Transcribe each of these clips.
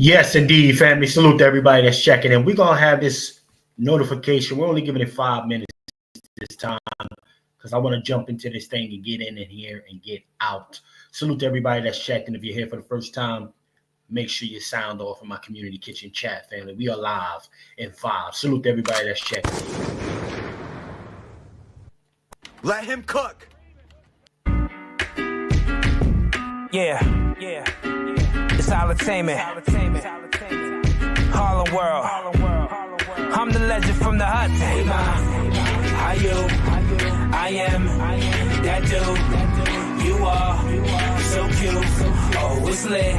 Yes, indeed, family. Salute to everybody that's checking in. We're going to have this notification. We're only giving it 5 minutes this time because I want to jump into this thing and get in here and get out. Salute to everybody that's checking. If you're here for the first time, make sure you sound off in my community kitchen chat, family. We are live in 5. Salute to everybody that's checking. Let him cook. Yeah. It's entertainment. Harlem World. I'm the legend from the hut. Hey, ma, how you? I am that dude. You are so cute. Oh, it's lit.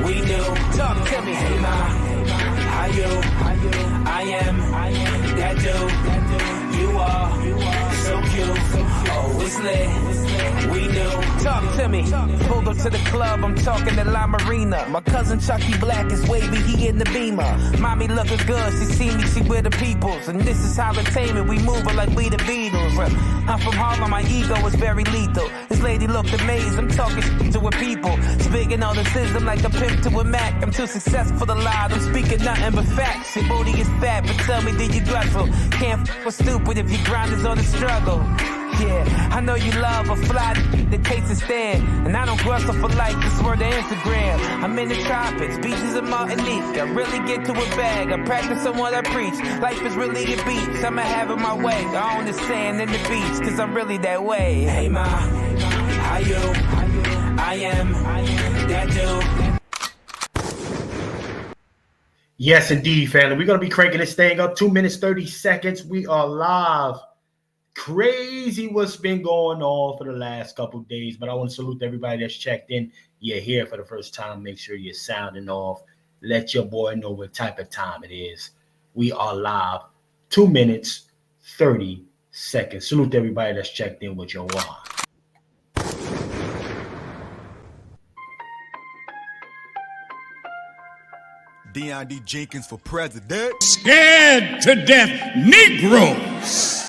We knew. Talk to me. Hey, ma, how you? I am that dude. You are so cute. Oh, it's lit. We knew. Talk to me. Pulled up to the club, I'm talking to La Marina. My cousin Chucky Black is wavy, he in the Beamer. Mommy looking good, she see me, she with the peoples. And this is how entertainment, we moving like we the Beatles. I'm from Harlem, my ego is very lethal. This lady looked amazed, I'm talking shit to her people. Speaking all the system like a pimp to a Mac. I'm too successful to lie, I'm speaking nothing but facts. Your booty is fat, but tell me, did you guzzle? Can't f with stupid if your grind is on the struggle. Yeah, I know you love a fly that takes a stand. And I don't grustle for life, it's word of Instagram. I'm in the tropics, beaches of Martinique. I really get to a bag, I practice on what I preach. Life is really a beach, I'ma have it my way. I own the sand and the beach, cause I'm really that way. Hey ma, how you? I am that dude. Yes, indeed, family. We're going to be cranking this thing up. 2 minutes, 30 seconds. We are live. Crazy what's been going on for the last couple of days, but I want to salute everybody that's checked in. You're here for the first time. Make sure you're sounding off. Let your boy know what type of time it is. We are live. 2 minutes, 30 seconds. Salute everybody that's checked in with your wine. D. Jenkins for president. Scared to death Negroes.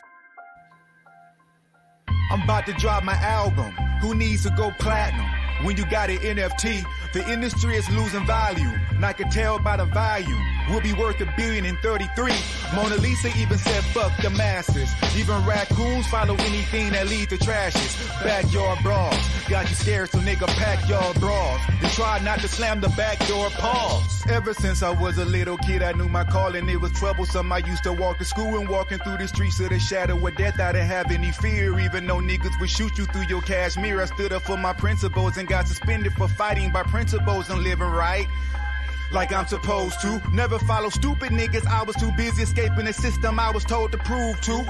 I'm about to drop my album. Who needs to go platinum? When you got an NFT, the industry is losing value. And I can tell by the volume. We'll be worth $1 billion in 33. Mona Lisa even said fuck the masses. Even raccoons follow anything that leads to trashes. Backyard brawls. Got you scared, so nigga pack y'all bras. And try not to slam the back door paws. Ever since I was a little kid, I knew my calling. It was troublesome. I used to walk to school and walking through the streets of the shadow of death. I didn't have any fear, even though niggas would shoot you through your cashmere. I stood up for my principles and got suspended for fighting by principles and living right like I'm supposed to. Never follow stupid niggas, I was too busy escaping the system I was told to prove to.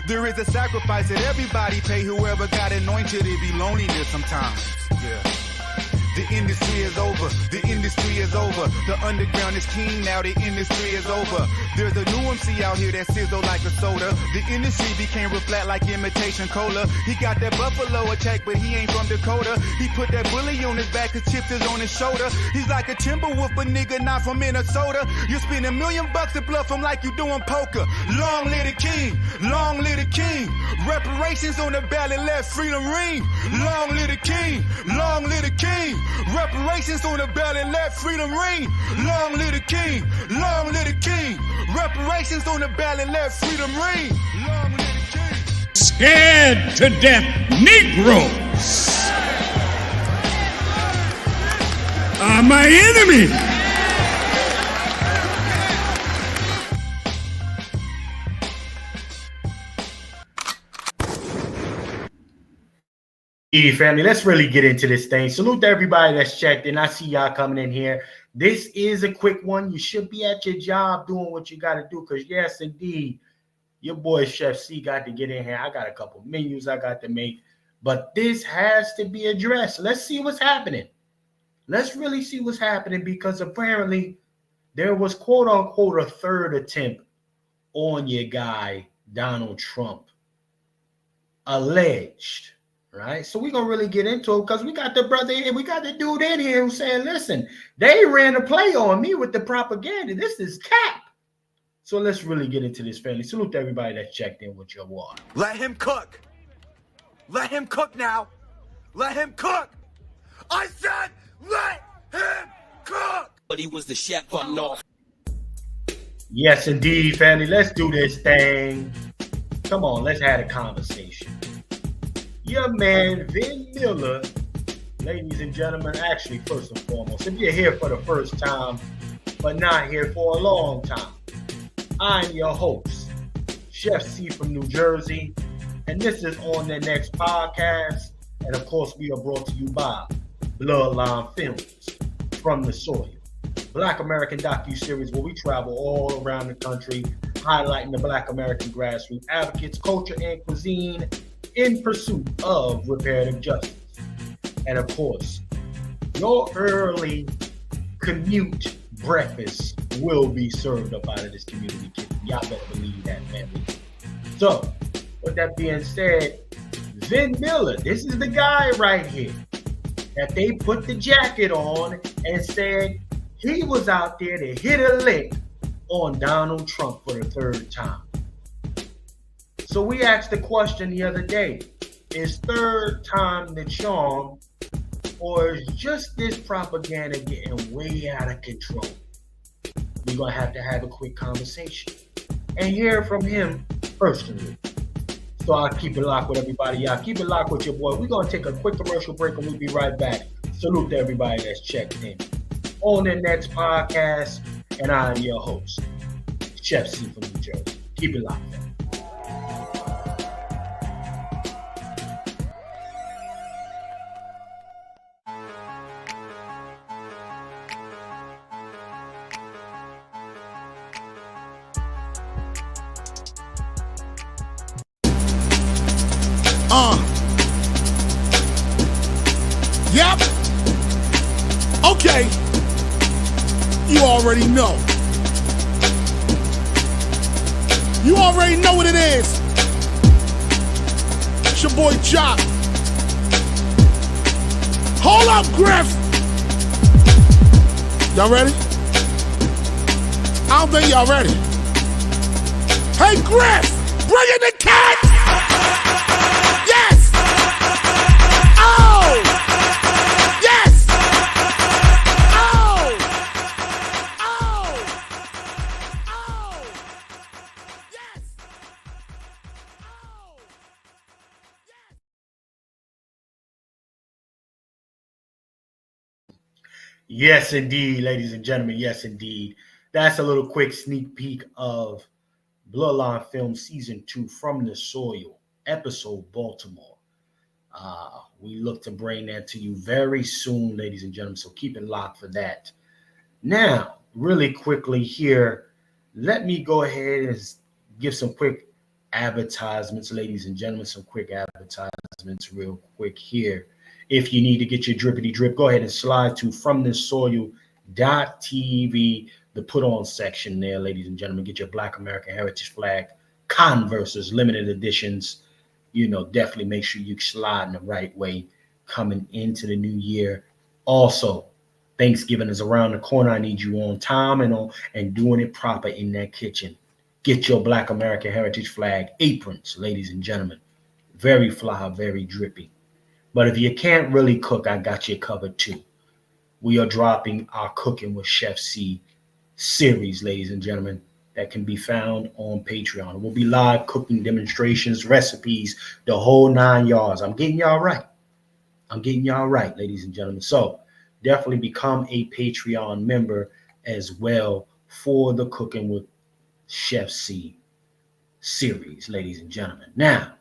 There is a sacrifice that everybody pay. Whoever got anointed, it be loneliness sometimes. Yeah. The industry is over, the industry is over. The underground is king now, the industry is over. There's a new MC out here that sizzle like a soda. The industry became real flat like imitation cola. He got that buffalo attack, but he ain't from Dakota. He put that bully on his back, his chips is on his shoulder. He's like a Timberwolf, but nigga not from Minnesota. You spend $1 million to bluff him like you doing poker. Long live the king, long live the king. Reparations on the ballot, let freedom ring. Long live the king, long live the king. Reparations on the ballot, let freedom ring. Long live the king, long live the king. Reparations on the ballot, let freedom ring. Long live the king. Scared to death Negroes are my enemy. Hey, family, let's really get into this thing. Salute to everybody that's checked in. I see y'all coming in here. This is a quick one. You should be at your job doing what you got to do because, yes, indeed, your boy Chef C got to get in here. I got a couple menus I got to make, but this has to be addressed. Let's see what's happening. Let's really see what's happening because apparently there was, quote, unquote, a third attempt on your guy, Donald Trump, alleged. Right, so we're gonna really get into it because we got the brother in, we got the dude in here who's saying, listen, they ran a play on me with the propaganda. This is cap. So let's really get into this, family. Salute to everybody that's checked in with your water. Let him cook. Let him cook now. Let him cook. I said let him cook. but he was the chef up north. Yes, indeed, family. Let's do this thing. Come on, let's have a conversation. Your man, Vem Miller, ladies and gentlemen, actually, first and foremost, if you're here for the first time, but not here for a long time, I'm your host, Chef C from New Jersey, and this is On The Next Podcast, and of course, we are brought to you by Bloodline Films, From the Soil, Black American docu-series where we travel all around the country, highlighting the Black American grassroots advocates, culture, and cuisine in pursuit of reparative justice. And of course, your early commute breakfast will be served up out of this community kitchen. Y'all better believe that, family. So, with that being said, Vem Miller, this is the guy right here that they put the jacket on and said he was out there to hit a lick on Donald Trump for the third time. So we asked the question the other day, is third time the charm, or is just this propaganda getting way out of control? We're going to have a quick conversation and hear from him personally. So I'll keep it locked with everybody. Y'all keep it locked with your boy. We're going to take a quick commercial break and we'll be right back. Salute to everybody that's checked in. On the next podcast, and I'm your host, Chef C from New Jersey. Keep it locked. Yep. Okay. You already know. You already know what it is. It's your boy Jock. Hold up, Griff. Y'all ready? I don't think y'all ready. Hey, Griff, bring in the cat. Yes. Oh. Yes. Oh. Oh. Oh. Yes. Oh. Yes, indeed, ladies and gentlemen. Yes, indeed. That's a little quick sneak peek of Bloodline Film Season 2 From the Soil, episode Baltimore. We look to bring that to you very soon, ladies and gentlemen, so keep it locked for that. Now, really quickly here, let me go ahead and give some quick advertisements, ladies and gentlemen, some quick advertisements real quick here. If you need to get your drippity drip, go ahead and slide to FromTheSoil.tv, the put on section there, ladies and gentlemen. Get your Black American Heritage flag, Converses, limited editions. You know, definitely make sure you slide in the right way coming into the new year. Also, Thanksgiving is around the corner. I need you on time and doing it proper in that kitchen. Get your Black American Heritage flag aprons, ladies and gentlemen. Very fly, very drippy. But if you can't really cook, I got you covered too. We are dropping our Cooking with Chef C series, ladies and gentlemen, that can be found on Patreon. We'll be live cooking demonstrations, recipes, the whole 9 yards. I'm getting y'all right, ladies and gentlemen. So definitely become a Patreon member as well for the Cooking with Chef C series, ladies and gentlemen. Now,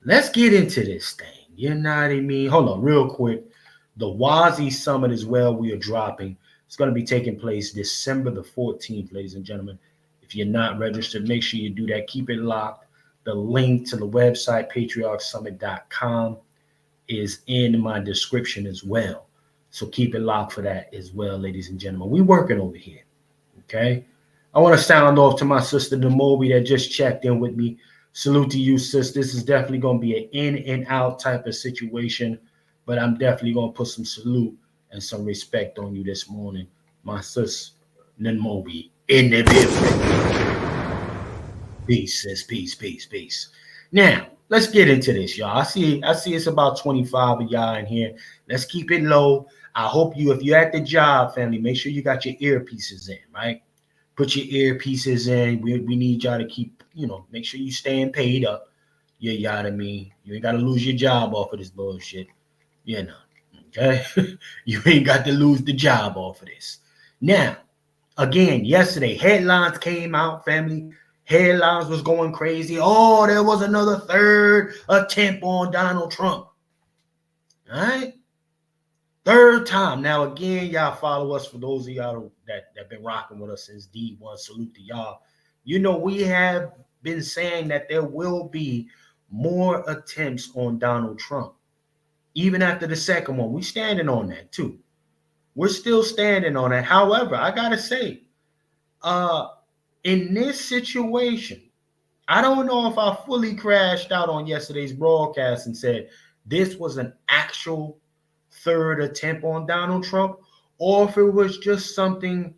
let's get into this thing. You know what I mean? Hold on real quick. The Wasi Summit as well, we are dropping. It's going to be taking place December the 14th, ladies and gentlemen. If you're not registered, make sure you do that. Keep it locked. The link to the website, patriarchsummit.com, is in my description as well. So keep it locked for that as well, ladies and gentlemen. We're working over here, okay? I want to sound off to my sister, Demobi, that just checked in with me. Salute to you, sis. This is definitely going to be an in and out type of situation, but I'm definitely going to put some salute and some respect on you this morning. My sis, Demobi, in the building. Peace, sis. Peace, peace, peace. Now, let's get into this, y'all. I see it's about 25 of y'all in here. Let's keep it low. I hope you, if you're at the job, family, make sure you got your earpieces in, right? Put your earpieces in. We need y'all to keep, make sure you staying paid up. Yeah, y'all what I mean? You ain't got to lose your job off of this bullshit. Okay? You ain't got to lose the job off of this. Now, again, yesterday, headlines came out, family. Headlines was going crazy. Oh, there was another third attempt on Donald Trump. All right? Third time. Now, again, y'all follow us. For those of y'all that been rocking with us since D1, salute to y'all. We have been saying that there will be more attempts on Donald Trump. Even after the second one, we standing on that too. We're still standing on that. However, I got to say, in this situation, I don't know if I fully crashed out on yesterday's broadcast and said this was an actual third attempt on Donald Trump, or if it was just something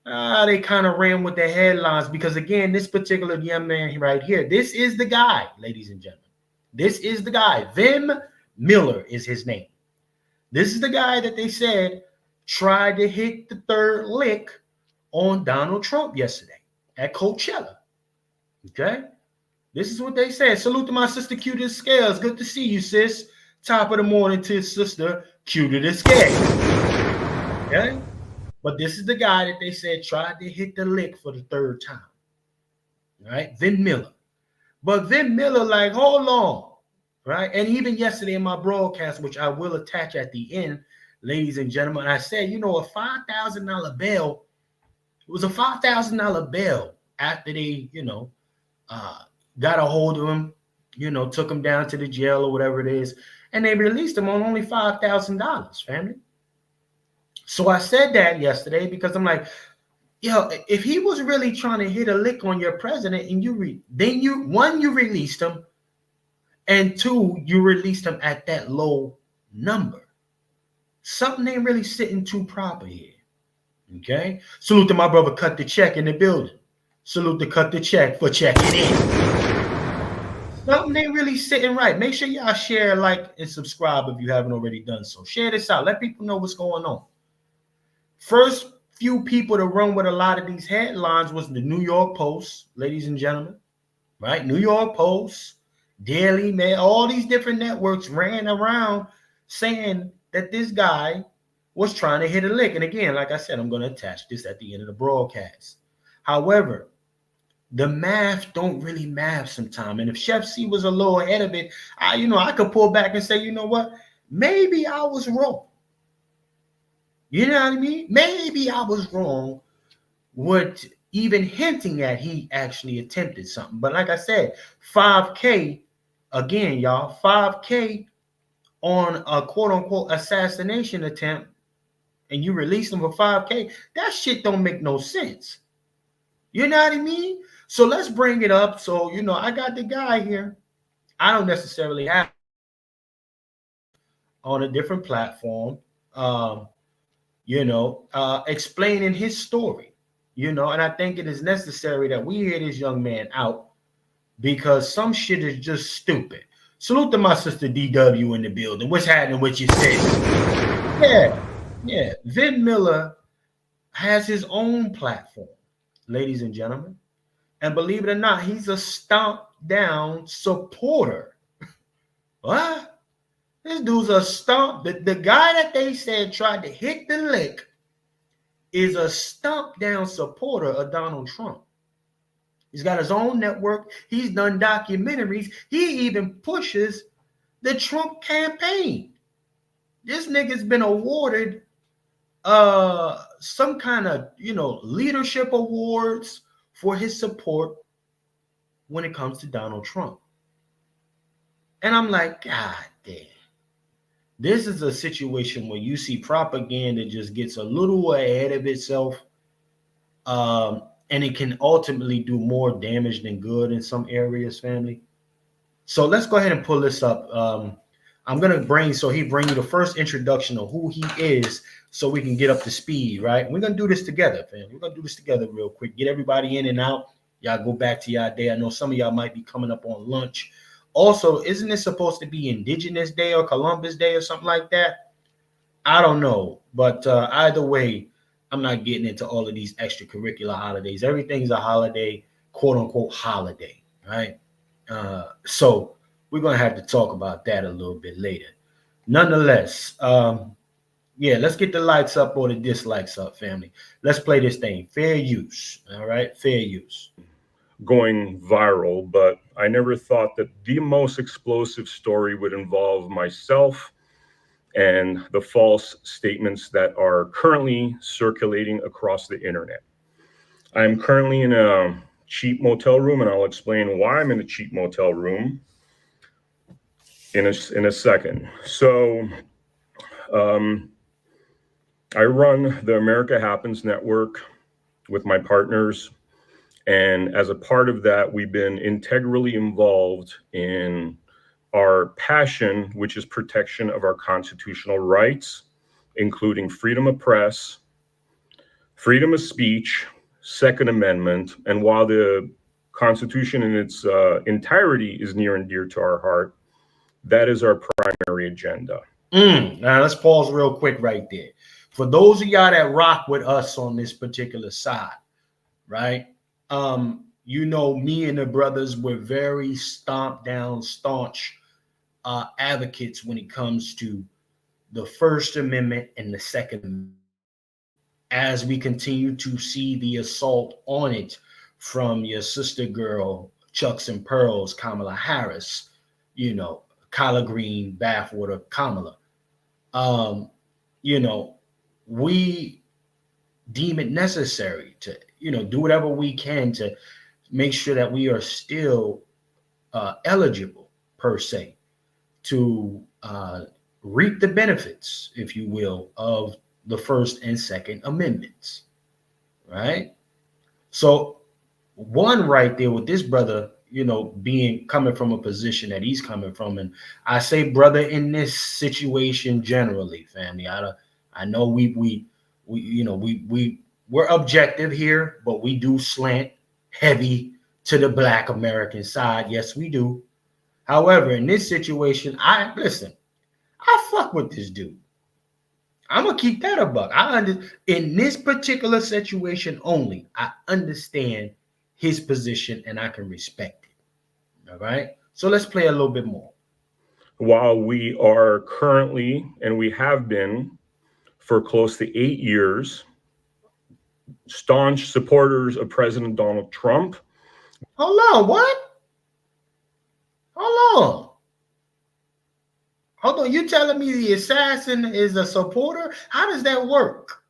they kind of ran with the headlines. Because again, this particular young man right here, this is the guy, ladies and gentlemen. This is the guy. Vem Miller is his name. This is the guy that they said tried to hit the third lick on Donald Trump yesterday at Coachella. Okay? This is what they said. Salute to my sister, Q to the Scales. Good to see you, sis. Top of the morning to his sister, Q to the Scales. Okay? But this is the guy that they said tried to hit the lick for the third time. All right? Vem Miller. But Vem Miller, like, hold on. Right? And even yesterday in my broadcast, which I will attach at the end, ladies and gentlemen, I said, a $5,000 bail. It was a $5,000 bail after they, got a hold of him, took him down to the jail or whatever it is, and they released him on only $5,000, family. So I said that yesterday because I'm like, if he was really trying to hit a lick on your president, and you released him, and two, you released him at that low number. Something ain't really sitting too proper here. Okay? Salute to my brother Cut the Check in the building. Salute to Cut the Check for checking in. Something ain't really sitting right. Make sure y'all share, like, and subscribe if you haven't already done so. Share this out. Let people know what's going on. First few people to run with a lot of these headlines was the New York Post, ladies and gentlemen. Right? New York Post, Daily Mail, all these different networks ran around saying that this guy was trying to hit a lick. And again, like I said, I'm going to attach this at the end of the broadcast. However, the math don't really math sometimes. And if Chef C was a little ahead of it, I could pull back and say, you know what? Maybe I was wrong. You know what I mean? Maybe I was wrong with even hinting at he actually attempted something. But like I said, $5K, again, y'all, $5K on a quote-unquote assassination attempt, and you release them for $5K, that shit don't make no sense. You know what I mean? So let's bring it up. So, I got the guy here. I don't necessarily have on a different platform, explaining his story, and I think it is necessary that we hear this young man out because some shit is just stupid. Salute to my sister DW in the building. What's happening with you, sis? Yeah. Vem Miller has his own platform, ladies and gentlemen. And believe it or not, he's a stomp down supporter. What? This dude's a stomp. The guy that they said tried to hit the lick is a stomp down supporter of Donald Trump. He's got his own network. He's done documentaries. He even pushes the Trump campaign. This nigga's been awarded some kind of, leadership awards for his support when it comes to Donald Trump. And I'm like, God damn. This is a situation where you see propaganda just gets a little ahead of itself. And it can ultimately do more damage than good in some areas, family. So let's go ahead and pull this up. I'm going to bring you the first introduction of who he is so we can get up to speed, right? We're going to do this together, fam. We're going to do this together real quick. Get everybody in and out. Y'all go back to y'all day. I know some of y'all might be coming up on lunch. Also, isn't it supposed to be Indigenous Day or Columbus Day or something like that? I don't know. But either way, I'm not getting into all of these extracurricular holidays. Everything's a holiday, quote unquote holiday, right? So we're going to have to talk about that a little bit later. Nonetheless, yeah, let's get the likes up or the dislikes up, family. Let's play this thing. Fair use. All right. Fair use. Going viral, but I never thought that the most explosive story would involve myself and the false statements that are currently circulating across the internet. I'm currently in a cheap motel room, and I'll explain why I'm in a cheap motel room in a second. So, I run the America Happens Network with my partners. And as a part of that, we've been integrally involved in our passion, which is protection of our constitutional rights, including freedom of press, freedom of speech, Second Amendment. And while the Constitution in its entirety is near and dear to our heart, that is our primary agenda. Now let's pause real quick right there. For those of y'all that rock with us on this particular side, right? You know, me and the brothers were very staunch advocates when it comes to the First Amendment and the Second Amendment. As we continue to see the assault on it from your sister girl, Chucks and Pearls, Kamala Harris, you know, collard green, bathwater Kamala. You know, we deem it necessary to, you know, do whatever we can to make sure that we are still eligible, per se, to reap the benefits, if you will, of the First and Second Amendments, right? So one right there with this brother, you know, coming from a position that he's coming from, and I say brother in this situation generally, family. I know we're objective here, but we do slant heavy to the Black American side. Yes, we do. However, in this situation, I fuck with this dude. I'm gonna keep that a buck. In this particular situation only, I understand his position and I can respect it. All right. So let's play a little bit more. While we are currently, and we have been for close to 8 years, staunch supporters of President Donald Trump. Hold on, what? Hold on. You telling me the assassin is a supporter? How does that work?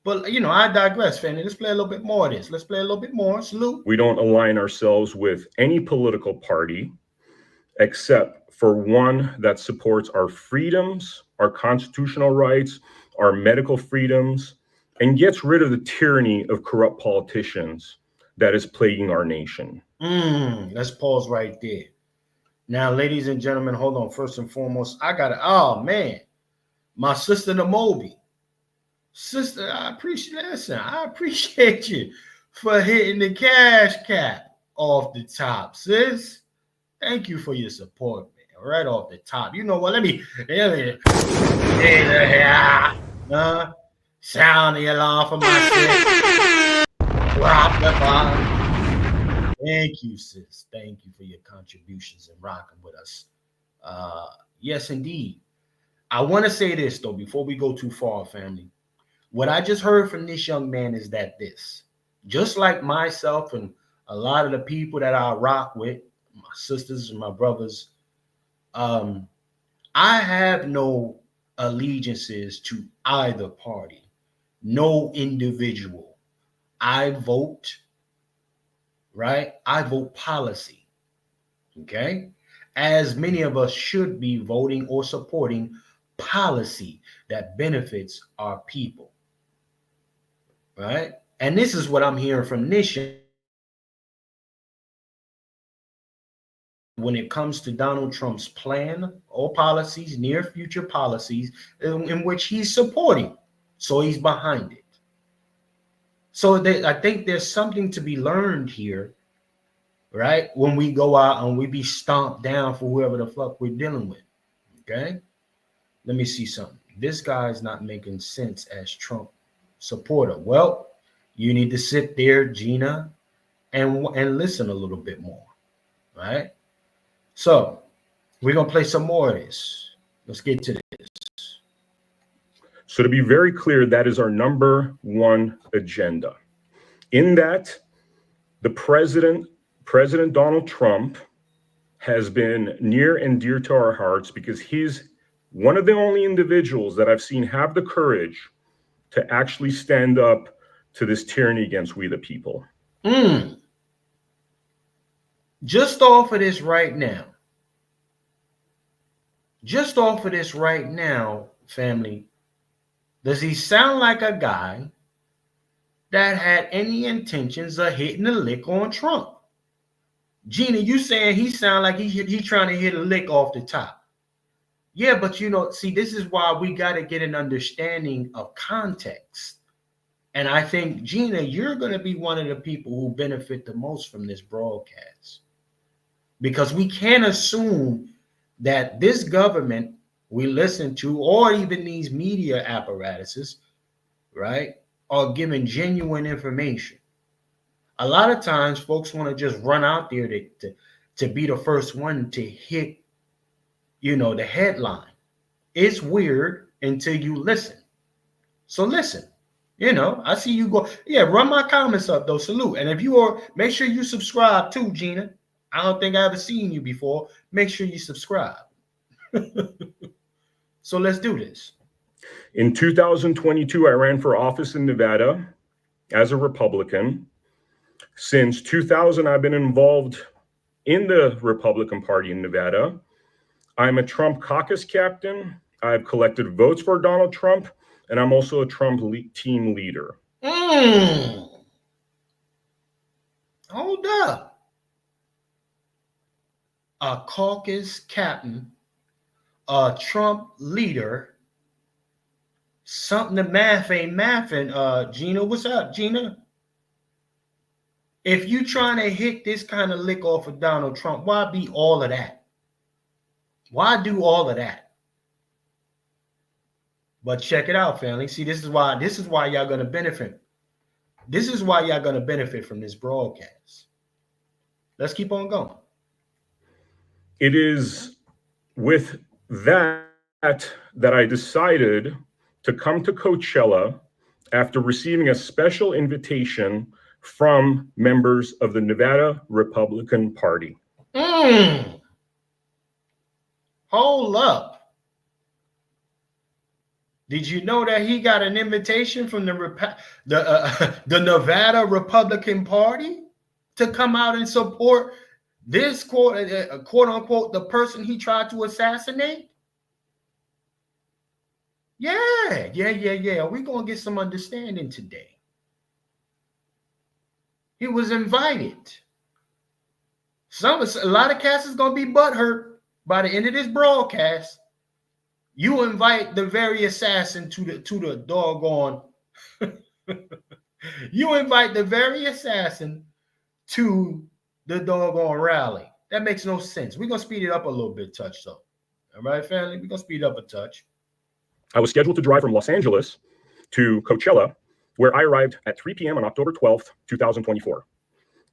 But, you know, I digress, family. Let's play a little bit more of this. Let's play a little bit more. Salute. We don't align ourselves with any political party except for one that supports our freedoms, our constitutional rights, our medical freedoms, and gets rid of the tyranny of corrupt politicians that is plaguing our nation. Let's pause right there. Now, ladies and gentlemen, hold on. First and foremost, oh man, my sister the Moby. Sister, I appreciate you for hitting the cash cap off the top, sis. Thank you for your support, man. Right off the top. You know what? Let me sound the alarm for my sis. Drop the bomb. Thank you, sis. Thank you for your contributions and rocking with us. Yes, indeed. I want to say this, though, before we go too far, family. What I just heard from this young man is that just like myself and a lot of the people that I rock with, my sisters and my brothers, I have no allegiances to either party, no individual. I vote, right? I vote policy, okay? As many of us should be voting or supporting policy that benefits our people, right? And this is what I'm hearing from Nisha when it comes to Donald Trump's plan or policies, near future policies in which he's supporting. So he's behind it. So I think there's something to be learned here right? When we go out and we be stomped down for whoever the fuck we're dealing with. Okay? Let me see something. This guy's not making sense as Trump supporter. Well, you need to sit there, Gina, and listen a little bit more. Right? So we're gonna play some more of this. Let's get to this. So to be very clear, that is our number one agenda. In that, the President Donald Trump has been near and dear to our hearts because he's one of the only individuals that I've seen have the courage to actually stand up to this tyranny against we the people. Just off of this right now, family, does he sound like a guy that had any intentions of hitting a lick on Trump? Gina, you saying he sound like he trying to hit a lick off the top. Yeah, but see, this is why we got to get an understanding of context. And I think, Gina, you're going to be one of the people who benefit the most from this broadcast. Because we can't assume that this government we listen to, or even these media apparatuses, right, are giving genuine information. A lot of times folks want to just run out there to be the first one to hit, the headline. It's weird until you listen. So listen, I see you go. Yeah, run my comments up though. Salute. And if you are, make sure you subscribe too, Gina. I don't think I ever seen you before. Make sure you subscribe. So let's do this. In 2022, I ran for office in Nevada as a Republican. Since 2000, I've been involved in the Republican Party in Nevada. I'm a Trump caucus captain. I've collected votes for Donald Trump, and I'm also a Trump team leader. Hold up. A caucus captain, a Trump leader. Something the math ain't mathing. Gina, what's up, Gina? If you trying to hit this kind of lick off of Donald Trump, why be all of that? Why do all of that? But check it out, family. See, this is why y'all gonna benefit. This is why y'all gonna benefit from this broadcast. Let's keep on going. It is with that I decided to come to Coachella after receiving a special invitation from members of the Nevada Republican Party. Hold up. Did you know that he got an invitation from the Nevada Republican Party to come out and support this quote unquote the person he tried to assassinate? Yeah. We're gonna get some understanding today. He was invited. A lot of cats is gonna be butthurt by the end of this broadcast. You invite the very assassin to the doggone. You invite the very assassin to the doggone rally. That makes no sense. We're gonna speed it up a little bit, touch though. All right, family, we're gonna speed it up a touch. I was scheduled to drive from Los Angeles to Coachella, where I arrived at 3 p.m. on October 12th, 2024.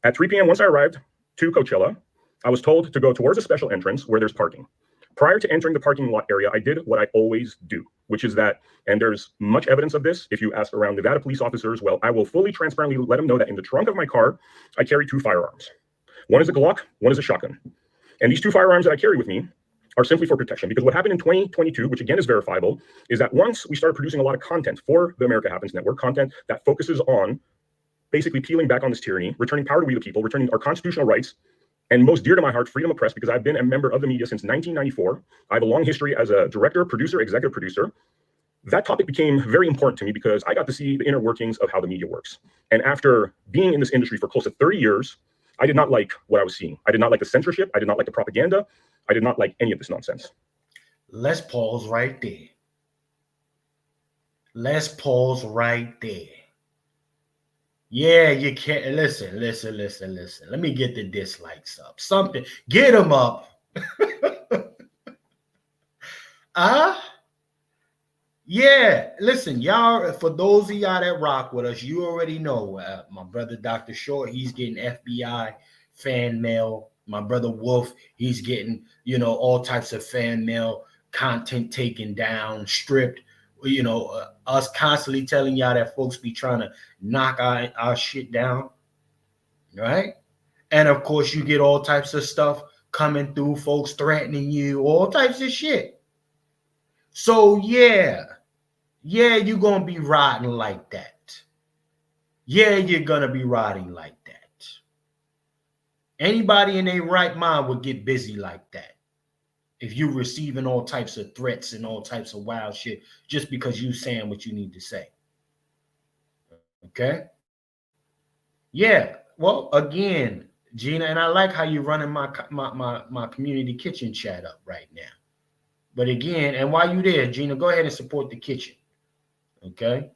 At 3 p.m., once I arrived to Coachella, I was told to go towards a special entrance where there's parking. Prior to entering the parking lot area, I did what I always do, which is that, and there's much evidence of this, if you ask around Nevada police officers, well, I will fully transparently let them know that in the trunk of my car, I carry 2 firearms. One is a Glock, one is a shotgun. And these 2 firearms that I carry with me are simply for protection, because what happened in 2022, which again is verifiable, is that once we started producing a lot of content for the America Happens Network, content that focuses on basically peeling back on this tyranny, returning power to we the people, returning our constitutional rights, and most dear to my heart, freedom of press, because I've been a member of the media since 1994. I have a long history as a director, producer, executive producer. That topic became very important to me because I got to see the inner workings of how the media works. And after being in this industry for close to 30 years, I did not like what I was seeing. I did not like the censorship. I did not like the propaganda. I did not like any of this nonsense. Let's pause right there. Let's pause right there. Yeah, you can't listen. Let me get the dislikes up. Something, get them up. Yeah, listen, y'all. For those of y'all that rock with us, you already know my brother Dr. Short, he's getting FBI fan mail. My brother Wolf, he's getting, all types of fan mail, content taken down, stripped. Us constantly telling y'all that folks be trying to knock our shit down, right? And of course, you get all types of stuff coming through, folks threatening you, all types of shit. So yeah, you're gonna be riding like that. Yeah, you're gonna be riding like that. Anybody in their right mind would get busy like that. If you're receiving all types of threats and all types of wild shit just because you saying what you need to say. Okay? Yeah. Well, again, Gina, and I like how you're running my community kitchen chat up right now. But again, and while you there, Gina, go ahead and support the kitchen. Okay?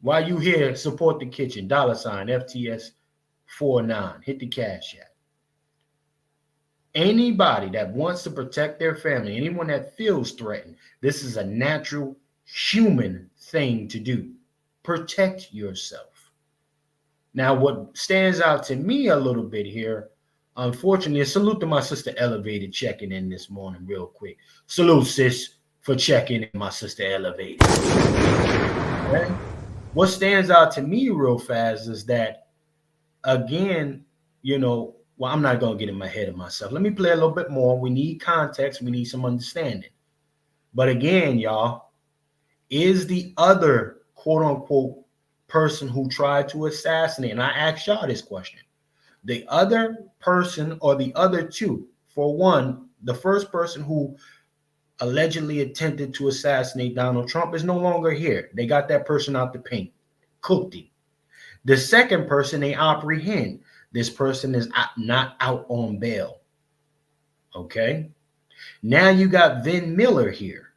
While you here, support the kitchen. $ FTS49. Hit the cash app. Anybody that wants to protect their family, anyone that feels threatened, this is a natural human thing to do. Protect yourself. Now, what stands out to me a little bit here, unfortunately, a salute to my sister Elevated checking in this morning real quick. Salute, sis, for checking in, my sister Elevated. Okay? What stands out to me real fast is that, again, well, I'm not going to get in my head of myself. Let me play a little bit more. We need context. We need some understanding. But again, y'all, is the other quote unquote person who tried to assassinate, and I asked y'all this question, the other person or the other two, for one, the first person who allegedly attempted to assassinate Donald Trump is no longer here. They got that person out the paint, cooked him. The second person they apprehend. This person is not out on bail. Okay. Now you got Vem Miller here,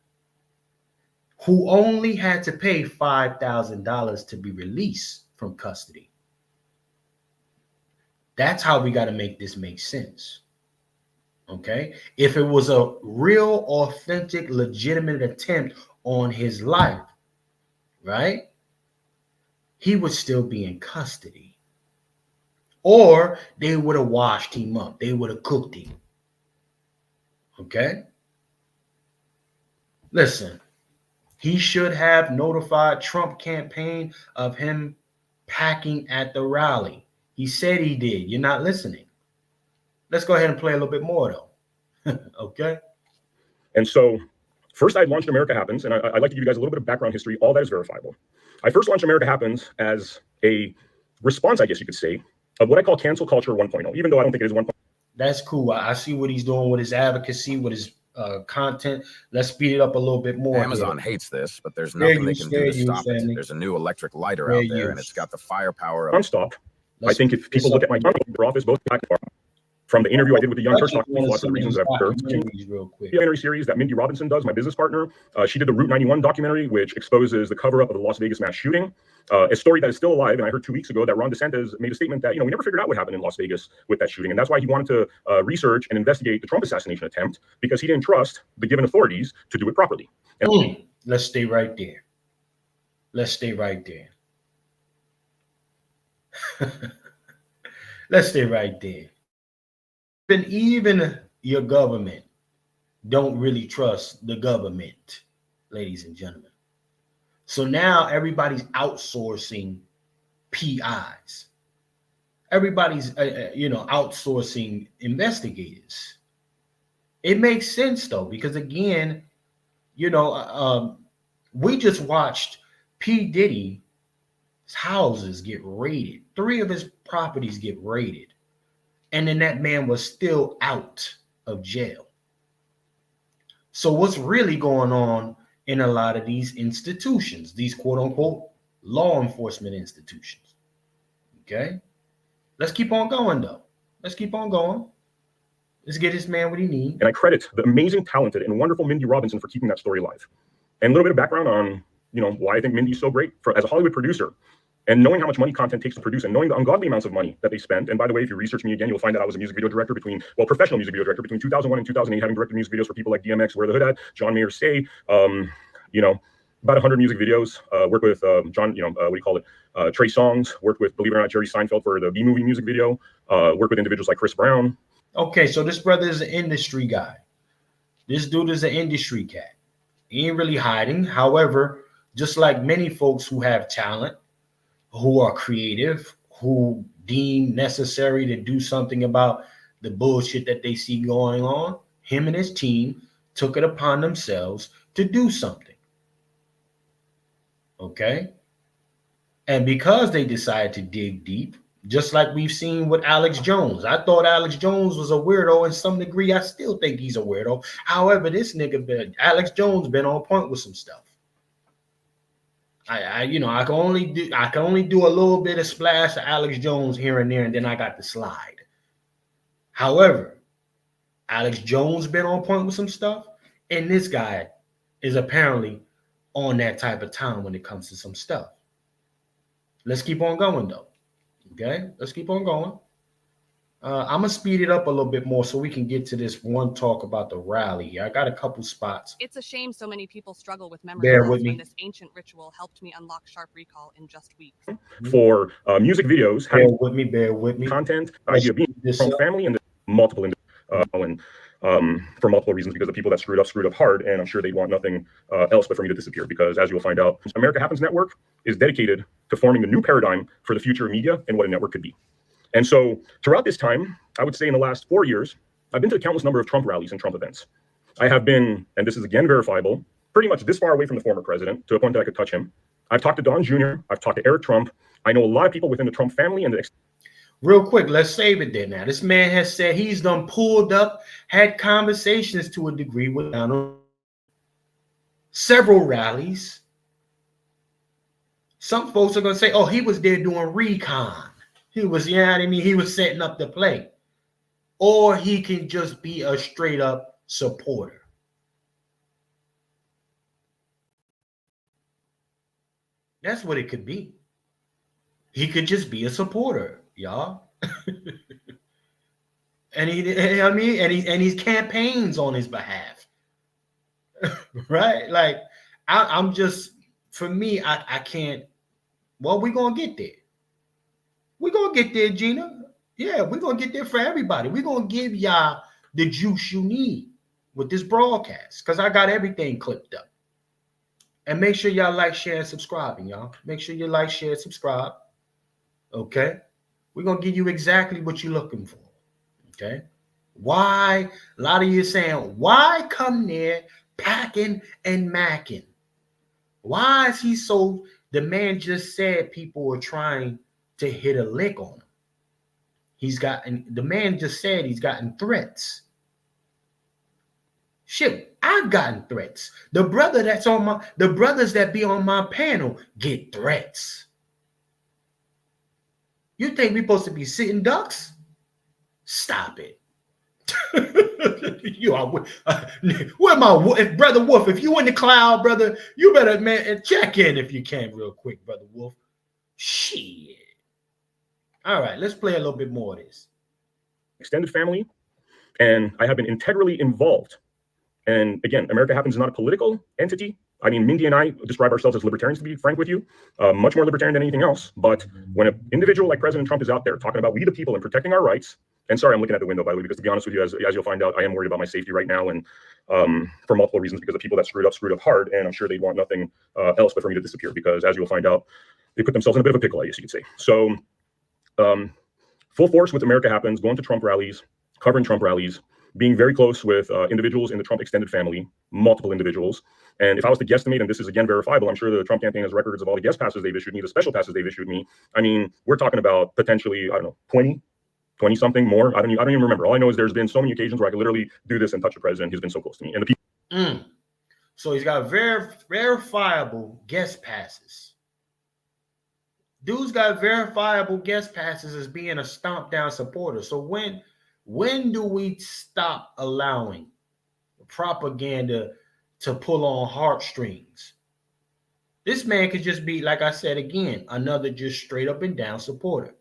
who only had to pay $5,000 to be released from custody. That's how we got to make this make sense. Okay. If it was a real, authentic, legitimate attempt on his life, right, he would still be in custody. Or they would have washed him up. They would have cooked him. Okay? Listen, he should have notified Trump campaign of him packing at the rally. He said he did. You're not listening. Let's go ahead and play a little bit more, though. Okay? And so first I launched America Happens, and I'd like to give you guys a little bit of background history. All that is verifiable. I first launched America Happens as a response, I guess you could say, of what I call cancel culture 1.0, even though I don't think it is 1.0. That's cool. I see what he's doing with his advocacy, with his content. Let's speed it up a little bit more. Amazon hates this, but there's nothing they can do to stop it. There's a new electric lighter out there, and it's got the firepower of... Nonstop. I think if people look at my office, both back from the interview I did with the young church, for the reasons that I've heard. The documentary series that Mindy Robinson does, my business partner, she did the Route 91 documentary, which exposes the cover-up of the Las Vegas mass shooting, a story that is still alive. And I heard 2 weeks ago that Ron DeSantis made a statement that, we never figured out what happened in Las Vegas with that shooting. And that's why he wanted to research and investigate the Trump assassination attempt, because he didn't trust the given authorities to do it properly. And let's stay right there. Let's stay right there. Let's stay right there. Even your government don't really trust the government, ladies and gentlemen. So now everybody's outsourcing PIs. Everybody's, outsourcing investigators. It makes sense though, because again, we just watched P. Diddy's houses get raided. 3 of his properties get raided. And then that man was still out of jail. So what's really going on in a lot of these institutions, these quote unquote law enforcement institutions? Okay. Let's keep on going though. Let's keep on going. Let's get this man what he needs. And I credit the amazing, talented, and wonderful Mindy Robinson for keeping that story alive. And a little bit of background on, why I think Mindy's so great as a Hollywood producer. And knowing how much money content takes to produce and knowing the ungodly amounts of money that they spend. And by the way, if you research me again, you'll find that I was a music video director professional music video director between 2001 and 2008, having directed music videos for people like DMX, Where the Hood At, John Mayer Stay, about 100 music videos, worked with John, Trey Songz, worked with, believe it or not, Jerry Seinfeld for the B-movie music video, worked with individuals like Chris Brown. Okay, so this brother is an industry guy. This dude is an industry cat. He ain't really hiding. However, just like many folks who have talent, who are creative, who deem necessary to do something about the bullshit that they see going on, him and his team took it upon themselves to do something. Okay? And because they decided to dig deep, just like we've seen with Alex Jones. I thought Alex Jones was a weirdo. In some degree, I still think he's a weirdo. However, this nigga, Alex Jones, been on point with some stuff. I can only do a little bit of splash of Alex Jones here and there, and then I got to slide. However, Alex Jones been on point with some stuff, and this guy is apparently on that type of time when it comes to some stuff. Let's keep on going, though. Okay, let's keep on going. I'm gonna speed it up a little bit more so we can get to this one talk about the rally. I got a couple spots. It's a shame so many people struggle with memory Bear loss with me. when this ancient ritual helped me unlock sharp recall in just weeks. For music videos, Bear with me. Content, idea being from family and multiple, for multiple reasons, because the people that screwed up hard, and I'm sure they want nothing else but for me to disappear, because as you'll find out, America Happens Network is dedicated to forming the new paradigm for the future of media and what a network could be. And so throughout this time, I would say in the last 4 years, I've been to a countless number of Trump rallies and Trump events. I have been, and this is again verifiable, pretty much this far away from the former president to a point that I could touch him. I've talked to Don Jr., I've talked to Eric Trump. I know a lot of people within the Trump family and real quick, let's save it there now. This man has said he's done pulled up, had conversations to a degree with Donald. Several rallies. Some folks are going to say, oh, he was there doing recon. He was, he was setting up the play. Or he can just be a straight up supporter. That's what it could be. He could just be a supporter, y'all. and he campaigns on his behalf. Right? Like, I'm just, for me, I can't. Well, we're going to get there. We're going to get there, Gina. Yeah, we're going to get there for everybody. We're going to give y'all the juice you need with this broadcast, because I got everything clipped up. And make sure y'all like, share, and subscribing, y'all. Make sure you like, share, subscribe. Okay? We're going to give you exactly what you're looking for. Okay? Why? A lot of you saying, why come there packing and macking? Why is he so? The man just said people were trying to hit a lick on him. The man just said he's gotten threats. Shit, I've gotten threats. The brothers that be on my panel get threats. You think we're supposed to be sitting ducks? Stop it. You are where my brother Wolf? If you in the cloud, brother, you better, man, check in if you can real quick, brother Wolf. Shit. All right, let's play a little bit more of this. Extended family, and I have been integrally involved. And again, America Happens is not a political entity. I mean, Mindy and I describe ourselves as libertarians, to be frank with you, much more libertarian than anything else. But when an individual like President Trump is out there talking about we the people and protecting our rights, and sorry, I'm looking at the window, by the way, because to be honest with you, as you'll find out, I am worried about my safety right now, and for multiple reasons, because the people that screwed up hard, and I'm sure they'd want nothing else but for me to disappear, because as you'll find out, they put themselves in a bit of a pickle, I guess you could say. So full force with America Happens, going to Trump rallies, covering Trump rallies, being very close with individuals in the Trump extended family, multiple individuals. And if I was to guesstimate, and this is again verifiable, I'm sure the Trump campaign has records of all the guest passes they've issued me, the special passes they've issued me. I mean, we're talking about potentially, I don't know, 20 something more. I don't even remember. All I know is there's been so many occasions where I could literally do this and touch the president. He's been so close to me. And the people. So he's got verifiable guest passes. Dude's got verifiable guest passes as being a stomp down supporter. So when do we stop allowing propaganda to pull on heartstrings? This man could just be, like I said again, another just straight up and down supporter.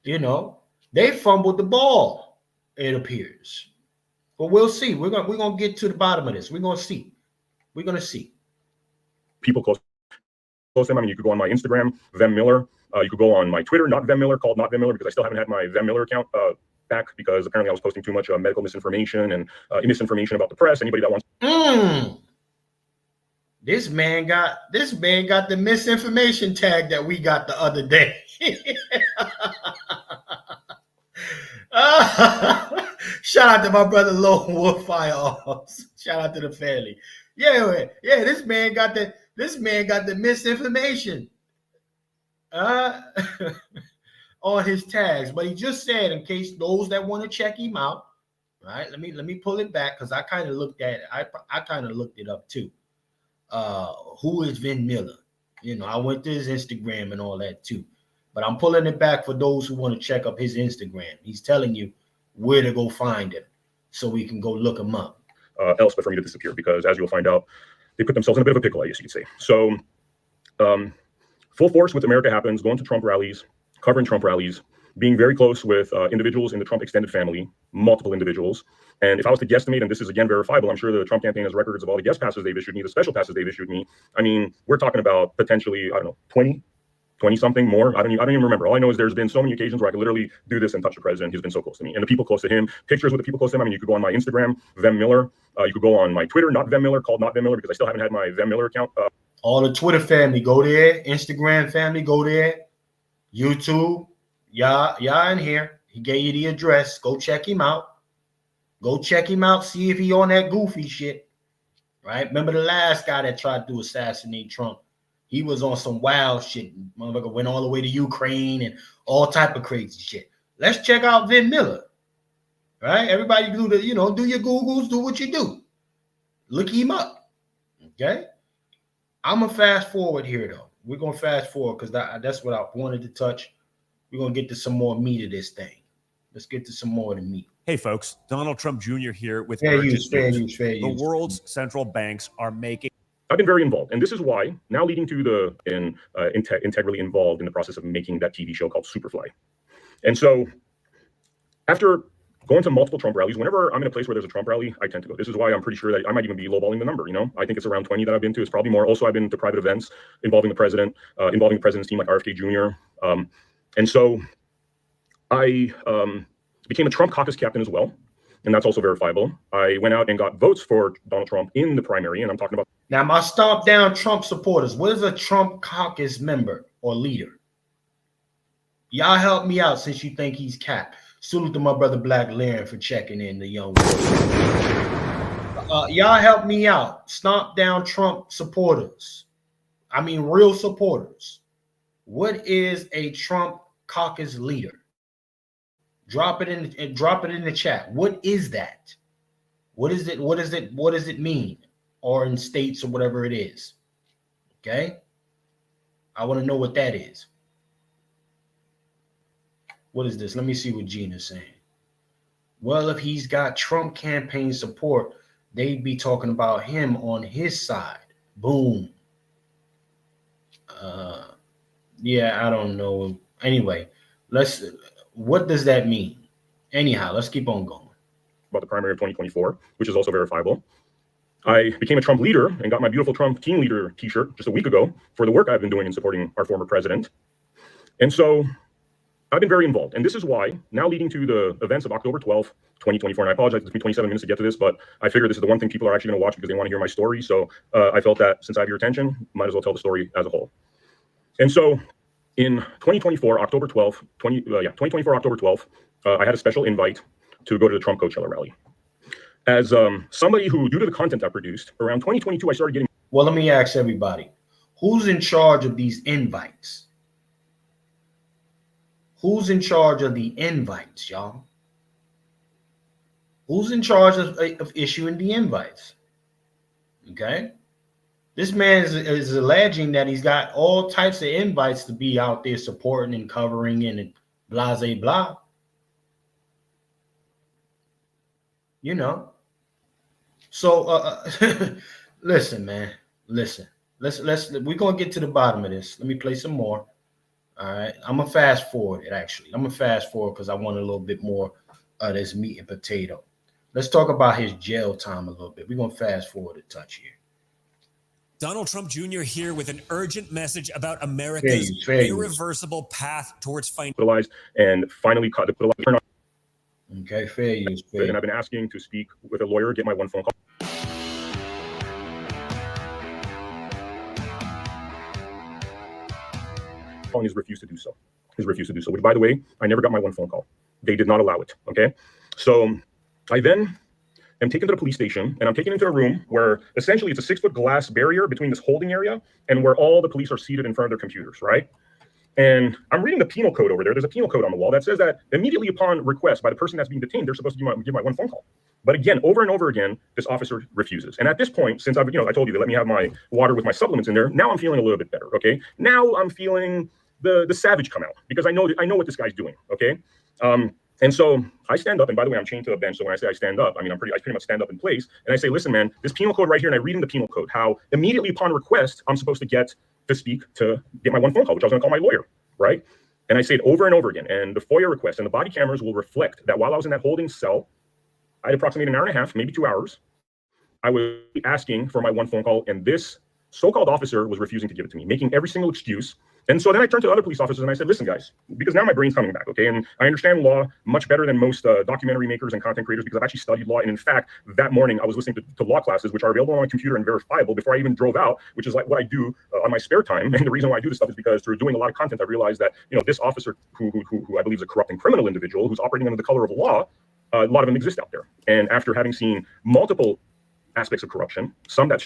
You know, they fumbled the ball, it appears. But we'll see. We're gonna get to the bottom of this. We're gonna see. We're gonna see. People close to him. I mean, you could go on my Instagram, Vem Miller. You could go on my Twitter, not Vem Miller, called not Vem Miller, because I still haven't had my Vem Miller account back, because apparently I was posting too much medical misinformation and misinformation about the press. Anybody that wants. This man got the misinformation tag that we got the other day. Shout out to my brother Lone Wolf Firearms. Shout out to the family. Yeah. This man got the misinformation on his tags. But he just said, in case those that want to check him out, right? Let me pull it back, because I kind of looked at it. I kind of looked it up too. Who is Vem Miller? You know, I went to his Instagram and all that too. But I'm pulling it back for those who want to check up his Instagram. He's telling you where to go find him, so we can go look him up. Else but for me to disappear, because as you'll find out, they put themselves in a bit of a pickle, I guess you could say. So full force with America Happens, going to Trump rallies, covering Trump rallies, being very close with individuals in the Trump extended family, multiple individuals. And if I was to guesstimate, and this is again verifiable, I'm sure the Trump campaign has records of all the guest passes they've issued me, the special passes they've issued me. I mean, we're talking about potentially, I don't know, 20 something more. I don't even remember. All I know is there's been so many occasions where I could literally do this and touch the president. He's been so close to me, and the people close to him, pictures with the people close to him. I mean, you could go on my Instagram, Vem Miller. You could go on my Twitter, not Vem Miller, called not Vem Miller, because I still haven't had my Vem Miller account. All the Twitter family, go there. Instagram family, go there. YouTube, y'all in here. He gave you the address. Go check him out. See if he on that goofy shit. Right? Remember the last guy that tried to assassinate Trump? He was on some wild shit. Motherfucker went all the way to Ukraine and all type of crazy shit. Let's check out Vem Miller. Right? Everybody do your Googles, do what you do. Look him up. Okay? I'm going to fast forward here, though. We're going to fast forward, because that's what I wanted to touch. We're going to get to some more meat of this thing. Let's get to some more of the meat. Hey, folks. Donald Trump Jr. here with fair urgent use. The world's central banks are making... I've been very involved, and this is why, now leading to integrally involved in the process of making that TV show called Superfly. And so after going to multiple Trump rallies, whenever I'm in a place where there's a Trump rally, I tend to go. This is why I'm pretty sure that I might even be lowballing the number. You know, I think it's around 20 that I've been to. It's probably more. Also, I've been to private events involving the president, involving the president's team, like RFK Jr. And so I became a Trump caucus captain as well. And that's also verifiable. I went out and got votes for Donald Trump in the primary, and I'm talking about... Now, my stomp down Trump supporters. What is a Trump caucus member or leader? Y'all help me out, since you think he's cap. Salute to my brother Black Laren for checking in, the young boy. Y'all help me out. Stomp down Trump supporters. I mean, real supporters. What is a Trump caucus leader? Drop it in the chat. What is that? What is it? What does it mean? Or in states or whatever it is. Okay? I want to know what that is. What is this? Let me see what Gina's saying. Well, if he's got Trump campaign support, they'd be talking about him on his side. Boom. Yeah, I don't know. Anyway, what does that mean? Anyhow, let's keep on going. About the primary of 2024, which is also verifiable. I became a Trump leader and got my beautiful Trump team leader t-shirt just a week ago for the work I've been doing in supporting our former president. And so I've been very involved. And this is why, now leading to the events of October 12th, 2024, and I apologize, it took me 27 minutes to get to this, but I figure this is the one thing people are actually going to watch because they want to hear my story. So I felt that since I have your attention, might as well tell the story as a whole. And so in 2024, October 12th, I had a special invite to go to the Trump Coachella rally. As somebody who, due to the content I produced, around 2022, I started getting... Well, let me ask everybody, who's in charge of these invites? Who's in charge of the invites, y'all? Who's in charge of issuing the invites? Okay? This man is alleging that he's got all types of invites to be out there supporting and covering and blah, blah, blah. You know. So, listen, man. Listen. We're gonna get to the bottom of this. Let me play some more. All right, I'm gonna fast forward it. Actually, I'm gonna fast forward because I want a little bit more of this meat and potato. Let's talk about his jail time a little bit. We're gonna fast forward a touch here. Donald Trump Jr. here with an urgent message about America's irreversible path towards financial and finally cut the turn on. Okay, fair use. And I've been asking to speak with a lawyer, get my one phone call. And he's refused to do so. Which, by the way, I never got my one phone call. They did not allow it. Okay. So I then am taken to the police station and I'm taken into a room where essentially it's a 6-foot glass barrier between this holding area and where all the police are seated in front of their computers, right? And I'm reading the penal code over there. There's a penal code on the wall that says that immediately upon request by the person that's being detained, they're supposed to give my one phone call. But again, over and over again, this officer refuses. And at this point, since I told you they let me have my water with my supplements in there, now I'm feeling a little bit better. Okay. Now I'm feeling the savage come out because I know what this guy's doing. Okay. And so I stand up, and by the way, I'm chained to a bench. So when I say I stand up, I mean, I pretty much stand up in place. And I say, listen, man, this penal code right here, and I read in the penal code how immediately upon request, I'm supposed to get my one phone call, which I was gonna call my lawyer, right? And I say it over and over again. And the FOIA request and the body cameras will reflect that while I was in that holding cell, I'd approximate an hour and a half, maybe 2 hours. I was asking for my one phone call, and this so-called officer was refusing to give it to me, making every single excuse. And so then I turned to other police officers and I said, listen, guys, because now my brain's coming back, okay? And I understand law much better than most documentary makers and content creators because I've actually studied law. And in fact, that morning I was listening to law classes, which are available on my computer and verifiable before I even drove out, which is like what I do on my spare time. And the reason why I do this stuff is because through doing a lot of content, I realized that, this officer who I believe is a corrupt and criminal individual who's operating under the color of law, a lot of them exist out there. And after having seen multiple aspects of corruption, some that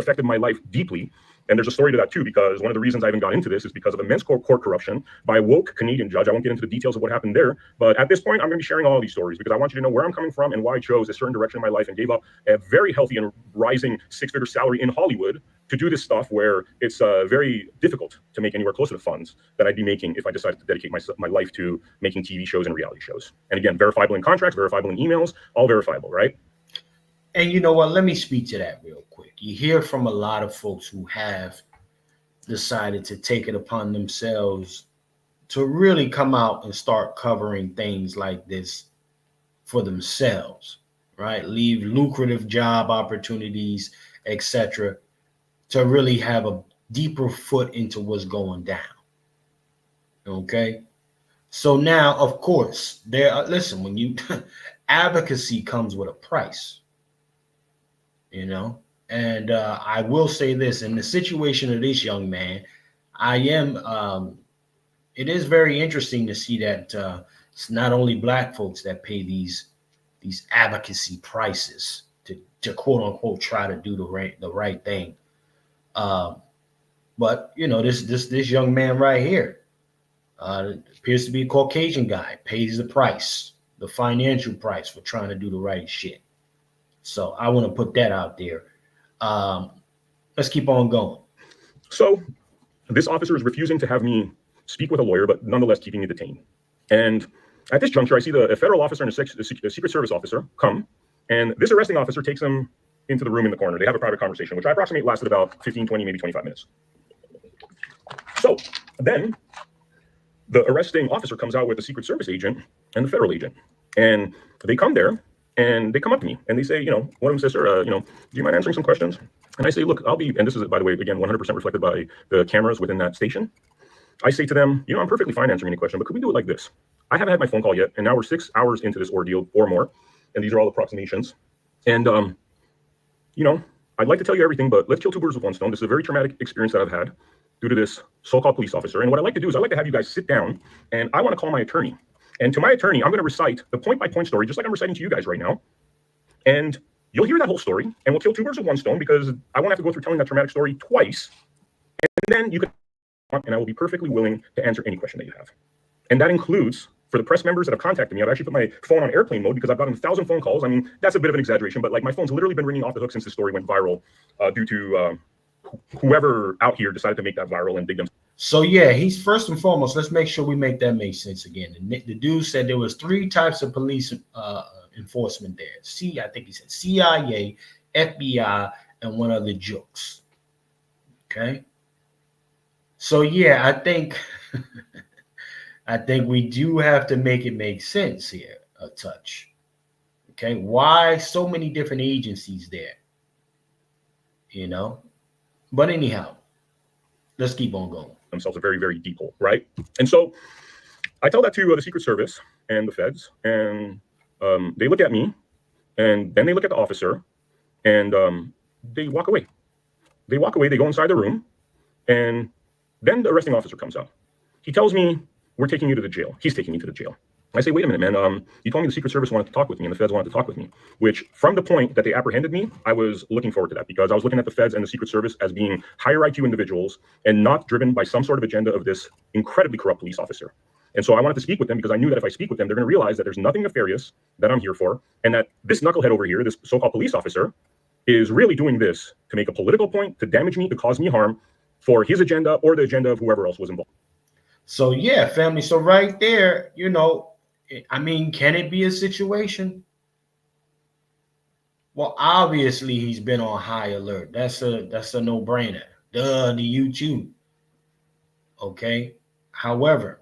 affected my life deeply. And there's a story to that too, because one of the reasons I even got into this is because of immense court corruption by a woke Canadian judge. I won't get into the details of what happened there, but at this point, I'm going to be sharing all of these stories because I want you to know where I'm coming from and why I chose a certain direction in my life and gave up a very healthy and rising 6-figure salary in Hollywood to do this stuff where it's very difficult to make anywhere close to the funds that I'd be making if I decided to dedicate my life to making TV shows and reality shows. And again, verifiable in contracts, verifiable in emails, all verifiable, right? And you know what? Let me speak to that real quick. You hear from a lot of folks who have decided to take it upon themselves to really come out and start covering things like this for themselves, right? Leave lucrative job opportunities, etc., to really have a deeper foot into what's going down. Okay? So now, of course, listen, when you advocacy comes with a price. And I will say this, in the situation of this young man, it is very interesting to see that it's not only Black folks that pay these advocacy prices to quote unquote try to do the right thing. But this young man right here appears to be a Caucasian guy, pays the price, the financial price for trying to do the right shit. So I want to put that out there. Let's keep on going. So this officer is refusing to have me speak with a lawyer, but nonetheless keeping me detained. And at this juncture, I see a federal officer and a Secret Service officer come, and this arresting officer takes him into the room in the corner. They have a private conversation, which I approximate lasted about 15, 20, maybe 25 minutes. So then the arresting officer comes out with the Secret Service agent and the federal agent, and they come there. And they come up to me and they say, one of them says, sir, do you mind answering some questions? And I say, look, and this is, by the way, again, 100% reflected by the cameras within that station. I say to them, I'm perfectly fine answering any question, but could we do it like this? I haven't had my phone call yet. And now we're 6 hours into this ordeal or more. And these are all approximations. And, I'd like to tell you everything, but let's kill 2 birds with 1 stone. This is a very traumatic experience that I've had due to this so-called police officer. And what I'd like to do is I'd like to have you guys sit down and I want to call my attorney. And to my attorney, I'm going to recite the point-by-point story, just like I'm reciting to you guys right now. And you'll hear that whole story, and we'll kill 2 birds with 1 stone because I won't have to go through telling that traumatic story twice. And then you can, and I will be perfectly willing to answer any question that you have. And that includes, for the press members that have contacted me, I've actually put my phone on airplane mode because I've gotten 1,000 phone calls. I mean, that's a bit of an exaggeration, but like my phone's literally been ringing off the hook since this story went viral due to whoever out here decided to make that viral and dig them. So yeah, he's first and foremost, let's make sure we make that make sense again. The dude said there was 3 types of police enforcement there. I think he said CIA, FBI, and one other jokes. Okay. So yeah, I think we do have to make it make sense here a touch. Okay, why so many different agencies there? You know, but anyhow, let's keep on going. Themselves a very, very deep hole, right? And so I tell that to the Secret Service and the feds, and they look at me, and then they look at the officer, and they walk away. They walk away. They go inside the room, and then the arresting officer comes out. He tells me, "We're taking you to the jail." He's taking me to the jail. I say, "Wait a minute, man. You told me the Secret Service wanted to talk with me and the feds wanted to talk with me," which from the point that they apprehended me, I was looking forward to that because I was looking at the feds and the Secret Service as being higher IQ individuals and not driven by some sort of agenda of this incredibly corrupt police officer. And so I wanted to speak with them because I knew that if I speak with them, they're going to realize that there's nothing nefarious that I'm here for, and that this knucklehead over here, this so-called police officer, is really doing this to make a political point, to damage me, to cause me harm for his agenda or the agenda of whoever else was involved. So yeah, family. So right there, you know, I mean, can it be a situation? Well, obviously he's been on high alert. That's a no-brainer. Duh, the YouTube. Okay. However,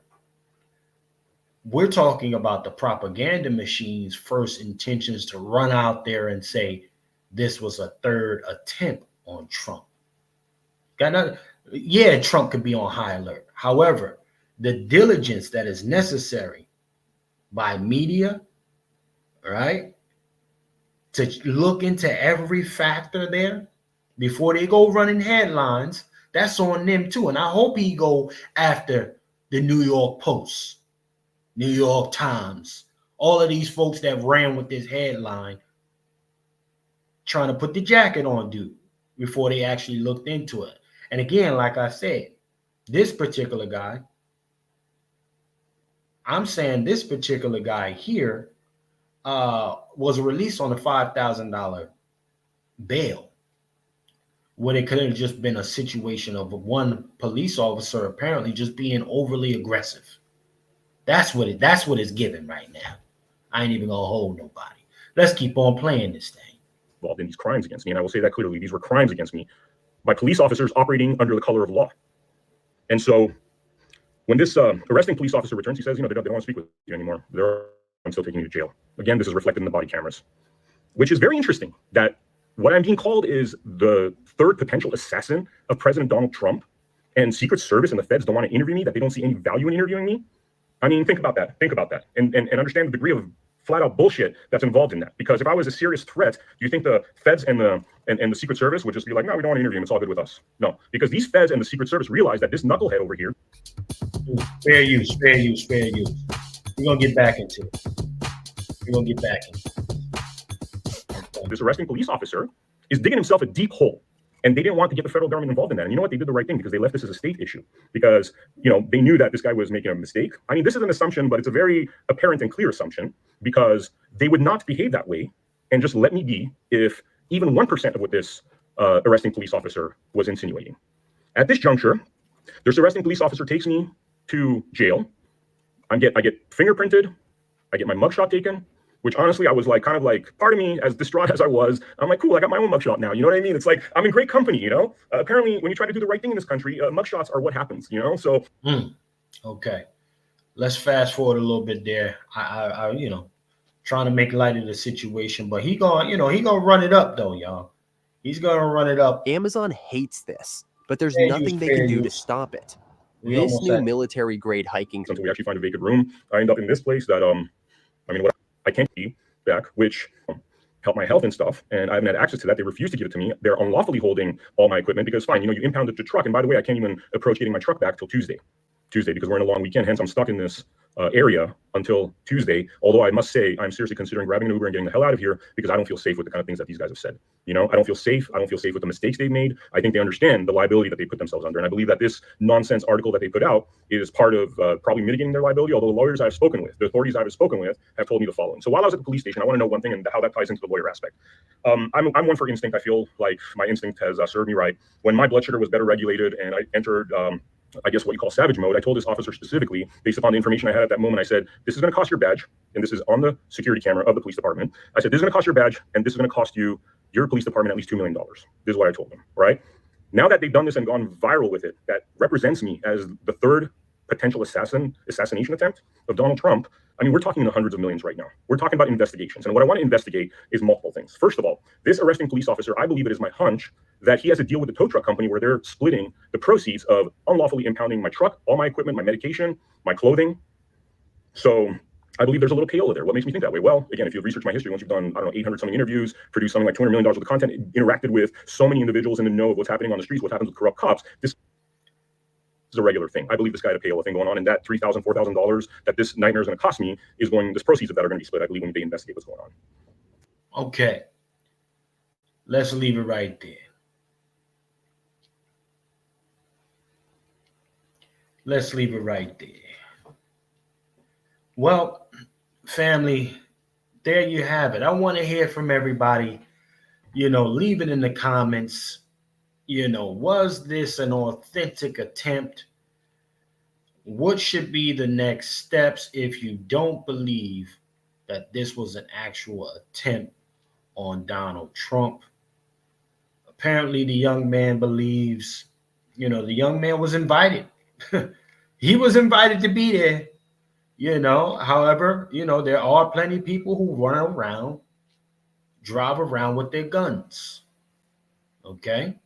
we're talking about the propaganda machine's first intentions to run out there and say this was a third attempt on Trump. Yeah, Trump could be on high alert. However, the diligence that is necessary by media, right, to look into every factor there before they go running headlines, that's on them too. And I hope he go after the New York Post, New York Times, all of these folks that ran with this headline trying to put the jacket on dude before they actually looked into it. And again, like I said, this particular guy, I'm saying this particular guy here was released on a $5,000 bail, when it could have just been a situation of one police officer apparently just being overly aggressive. That's what it's given right now. I ain't even gonna hold nobody. Let's keep on playing this thing. Involved in these crimes against me, and I will say that clearly. These were crimes against me by police officers operating under the color of law. And so when this arresting police officer returns, he says, you know, they don't want to speak with you anymore. I'm still taking you to jail. Again, this is reflected in the body cameras, which is very interesting that what I'm being called is the third potential assassin of President Donald Trump, and Secret Service and the feds don't want to interview me, that they don't see any value in interviewing me. I mean, think about that. Think about that. And understand the degree of flat out bullshit that's involved in that. Because if I was a serious threat, do you think the feds and the Secret Service would just be like, no, we don't want to interview him. It's all good with us. No, because these feds and the Secret Service realize that this knucklehead over here. Fair use. We're going to get back into it. This arresting police officer is digging himself a deep hole. And they didn't want to get the federal government involved in that. And you know what? They did the right thing because they left this as a state issue because, you know, they knew that this guy was making a mistake. I mean, this is an assumption, but it's a very apparent and clear assumption because they would not behave that way and just let me be if even 1% of what this arresting police officer was insinuating. At this juncture, this arresting police officer takes me to jail. I get fingerprinted. I get my mugshot taken. Which honestly, I was like, kind of like, part of me, as distraught as I was, I'm like, cool, I got my own mugshot now. You know what I mean? It's like, I'm in great company, you know? Apparently, when you try to do the right thing in this country, mugshots are what happens, you know? So. Okay. Let's fast forward a little bit there. I you know, trying to make light of the situation, but he gonna run it up though, y'all. He's gonna run it up. Amazon hates this, but there's nothing they can do to stop it. This new military-grade hiking. Until we actually find a vacant room, I end up in this place that, I mean, what I can't be back, which helped my health and stuff, and I haven't had access to that. They refuse to give it to me. They're unlawfully holding all my equipment because, fine, you know, you impounded the truck, and by the way, I can't even approach getting my truck back till Tuesday because we're in a long weekend. Hence, I'm stuck in this area until Tuesday. Although I must say, I'm seriously considering grabbing an Uber and getting the hell out of here because I don't feel safe with the kind of things that these guys have said. You know, I don't feel safe. I don't feel safe with the mistakes they've made. I think they understand the liability that they put themselves under. And I believe that this nonsense article that they put out is part of probably mitigating their liability. Although the lawyers I've spoken with, the authorities I've spoken with have told me the following. So while I was at the police station, I want to know one thing and how that ties into the lawyer aspect. I'm one for instinct. I feel like my instinct has served me right. When my blood sugar was better regulated and I entered I guess what you call savage mode, I told this officer specifically, based upon the information I had at that moment, I said, this is going to cost your badge, and this is on the security camera of the police department. I said, this is going to cost your badge, and this is going to cost you, your police department, at least $2 million. This is what I told him, right? Now that they've done this and gone viral with it, that represents me as the third potential assassination attempt of Donald Trump. I mean, we're talking in the hundreds of millions right now. We're talking about investigations. And what I want to investigate is multiple things. First of all, this arresting police officer, I believe it is my hunch that he has a deal with the tow truck company where they're splitting the proceeds of unlawfully impounding my truck, all my equipment, my medication, my clothing. So I believe there's a little payola there. What makes me think that way? Well, again, if you've researched my history, once you've done, I don't know, 800 something interviews, produced something like $200 million worth of content, interacted with so many individuals in the know of what's happening on the streets, what happens with corrupt cops, this is a regular thing. I believe this guy had a payola thing going on, and that $3,000, $4,000 that this nightmare is going to cost me is this proceeds of that are going to be split, I believe, when they investigate what's going on. Okay. Let's leave it right there. Let's leave it right there. Well, family, there you have it. I want to hear from everybody. Leave it in the comments. Was this an authentic attempt? What should be the next steps if you don't believe that this was an actual attempt on Donald Trump? Apparently, the young man believes, the young man was invited. He was invited to be there. However, there are plenty of people who run around, drive around with their guns. Okay?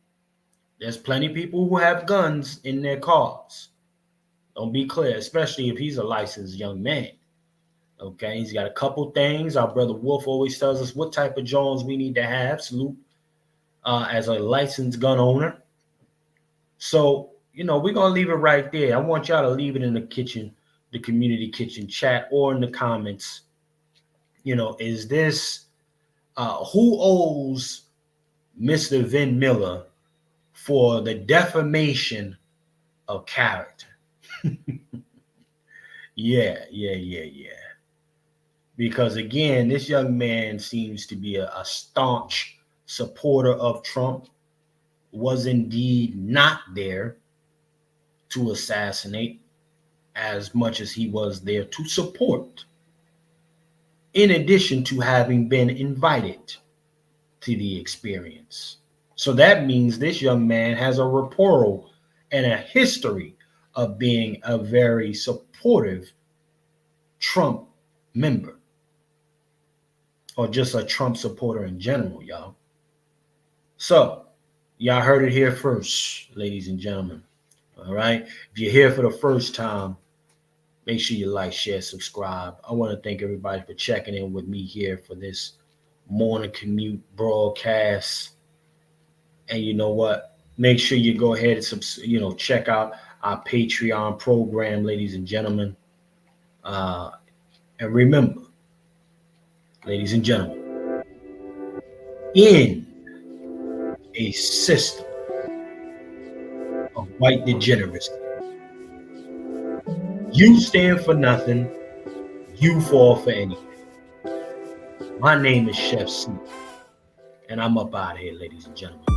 There's plenty of people who have guns in their cars. Don't be clear, especially if he's a licensed young man. Okay? He's got a couple things. Our brother Wolf always tells us what type of Jones we need to have. Salute as a licensed gun owner. So, we're going to leave it right there. I want y'all to leave it in the kitchen, the community kitchen chat, or in the comments. Is this who owes Mr. Vem Miller for the defamation of character? Yeah. Because again, this young man seems to be a staunch supporter of Trump, was indeed not there to assassinate as much as he was there to support, in addition to having been invited to the experience. So that means this young man has a rapport and a history of being a very supportive Trump member, or just a Trump supporter in general, y'all. So y'all heard it here first, ladies and gentlemen. All right. If you're here for the first time, make sure you like, share, subscribe. I want to thank everybody for checking in with me here for this morning commute broadcast. And you know what? Make sure you go ahead and check out our Patreon program, ladies and gentlemen. And remember, ladies and gentlemen, in a system of white degeneracy, you stand for nothing, you fall for anything. My name is Chef C, and I'm up out of here, ladies and gentlemen.